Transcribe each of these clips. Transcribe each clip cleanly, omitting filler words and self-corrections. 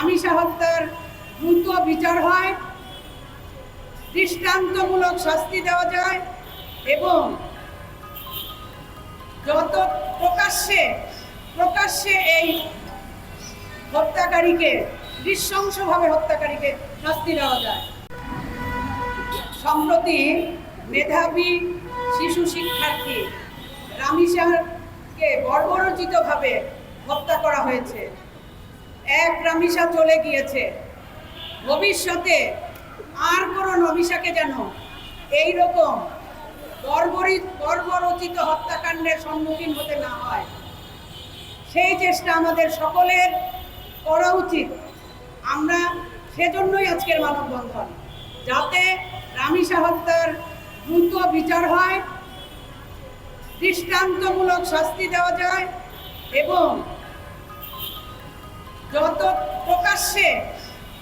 রামিসা হত্যার দ্রুত বিচার হয়, দৃষ্টান্তমূলক শাস্তি দেওয়া যায় এবং যত প্রকাশ্যে এই হত্যাকারীকে, নৃশংসভাবে হত্যাকারীকে শাস্তি দেওয়া যায়। সম্প্রতি মেধাবী শিশু শিক্ষার্থী রামিসাকে বর্বরোচিতভাবে হত্যা করা হয়েছে। এক রামিসা চলে গিয়েছে, ভবিষ্যতে আর কোনো রামিসাকে যেন এইরকম বর্বরোচিত হত্যাকাণ্ডের সম্মুখীন হতে না হয়, সেই চেষ্টা আমাদের সকলের করা উচিত। আমরা সেজন্যই আজকের মানববন্ধন, যাতে রামিসা হত্যার দ্রুত বিচার হয়, দৃষ্টান্তমূলক শাস্তি দেওয়া যায় এবং যত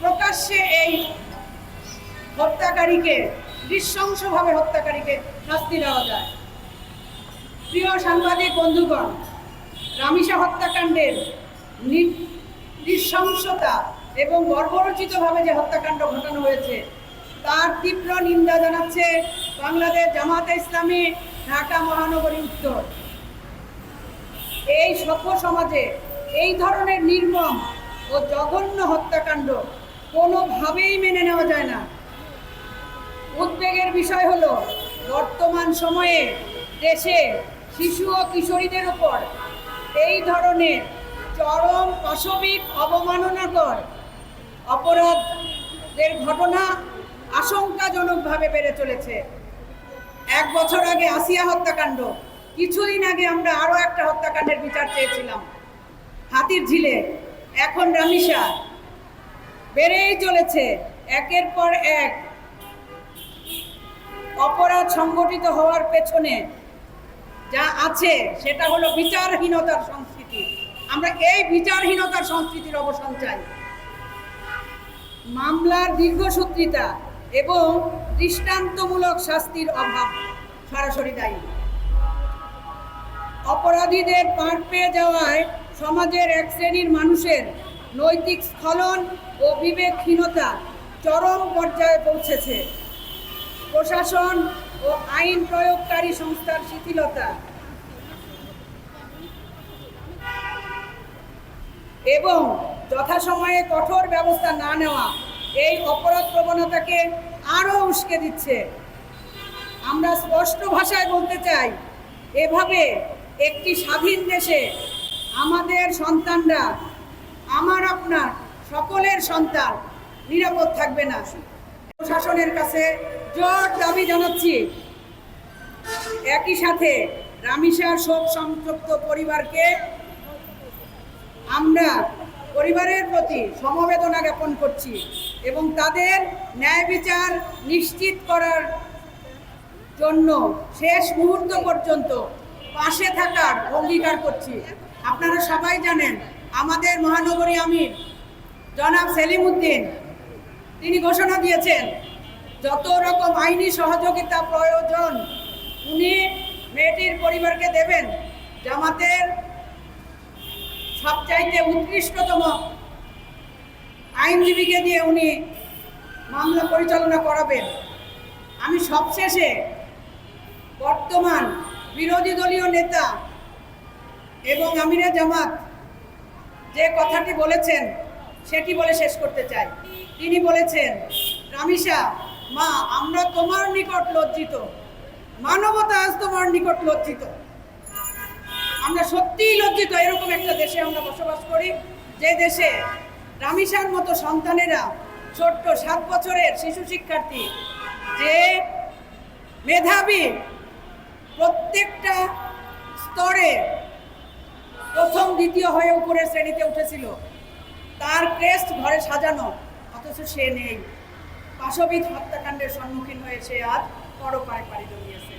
প্রকাশ্যে এই হত্যাকারীকে, নৃশংসভাবে হত্যাকারীকে শাস্তি দেওয়া যায়। প্রিয় সাংবাদিক বন্ধুগণ, রামিসা হত্যাকাণ্ডের নৃশংসতা এবং বর্বরোচিতভাবে যে হত্যাকাণ্ড ঘটানো হয়েছে তার তীব্র নিন্দা জানাচ্ছে বাংলাদেশ জামায়াতে ইসলামী ঢাকা মহানগরী উত্তর। এই সভ্য সমাজে এই ধরনের নির্মম ও জঘন্য হত্যাকাণ্ড কোনোভাবেই মেনে নেওয়া যায় না। উদ্বেগের বিষয় হলো, বর্তমান সময়ে দেশে শিশু ও কিশোরীদের উপর এই ধরনের চরম পাশবিক অবমাননাকর অপরাধের ঘটনা আশঙ্কাজনকভাবে বেড়ে চলেছে। 1 বছর আগে আসিয়া হত্যাকাণ্ড, কিছুদিন আগে আমরা আরও একটা হত্যাকাণ্ডের বিচার চেয়েছিলাম হাতির ঝিলে, এখন রামিসা। বেড়েই চলেছে একের পর এক অপরাধ সংগঠিত হওয়ার পেছনে যা আছে সেটা হলো বিচারহীনতার সংস্কৃতি। আমরা এই বিচারহীনতার সংস্কৃতির অবসান চাই। মামলার দীর্ঘসূত্রিতা এবং দৃষ্টান্তমূলক শাস্তির অভাব সরাসরি দায়ী। অপরাধীদের পার পেয়ে যাওয়ায় সমাজের এক শ্রেণীর মানুষের নৈতিক স্খলন ও বিবেকহীনতা চরম পর্যায়ে পৌঁছেছে। প্রশাসন ও আইন প্রয়োগকারী সংস্থার শিথিলতা এবং যথাসময়ে কঠোর ব্যবস্থা না নেওয়া এই অপরাধ প্রবণতাকে আরও উস্কে দিচ্ছে। আমরা স্পষ্ট ভাষায় বলতে চাই, এভাবে একটি স্বাধীন দেশে আমাদের সন্তানরা, আমার আপনার সকলের সন্তান নিরাপদ থাকবে না। প্রশাসনের কাছে জোর দাবি জানাচ্ছি, একই সাথে রামিসার শোক সন্তপ্ত পরিবারকে আমরা পরিবারের প্রতি সমবেদনা জ্ঞাপন করছি এবং তাদের ন্যায় বিচার নিশ্চিত করার জন্য শেষ মুহূর্ত পর্যন্ত পাশে থাকার অঙ্গীকার করছি। আপনারা সবাই জানেন, আমাদের মহানগরী আমির জনাব সেলিম উদ্দিন তিনি ঘোষণা দিয়েছেন যত রকম আইনি সহযোগিতা প্রয়োজন উনি মেয়েটির পরিবারকে দেবেন। জামাতের সবচাইতে উৎকৃষ্টতম আইনজীবীকে দিয়ে উনি মামলা পরিচালনা করাবেন। আমি সবশেষে বর্তমান বিরোধী দলীয় নেতা এবং আমিরে জামাত যে কথাটি বলেছেন সেটি বলে শেষ করতে চাই। তিনি বলেছেন, রামিসা মা, আমরা তোমার নিকট লজ্জিত, মানবতা আজ তোমার নিকট লজ্জিত। আমরা সত্যিই লজ্জিত এরকম একটা দেশে আমরা বসবাস করি, যে দেশে রামিসার মতো সন্তানেরা, ছোট্ট 7 বছরের শিশু শিক্ষার্থী, যে মেধাবী, প্রত্যেকটা স্তরে প্রথম দ্বিতীয় হয়ে উপরের শ্রেণীতে উঠেছিল, তার ক্রেস্ট ঘরে সাজানো, অথচ সে নেই। পাশবিক হত্যাকাণ্ডের সম্মুখীন হয়ে সে আজ পরপারে পাড়ি জমিয়েছে।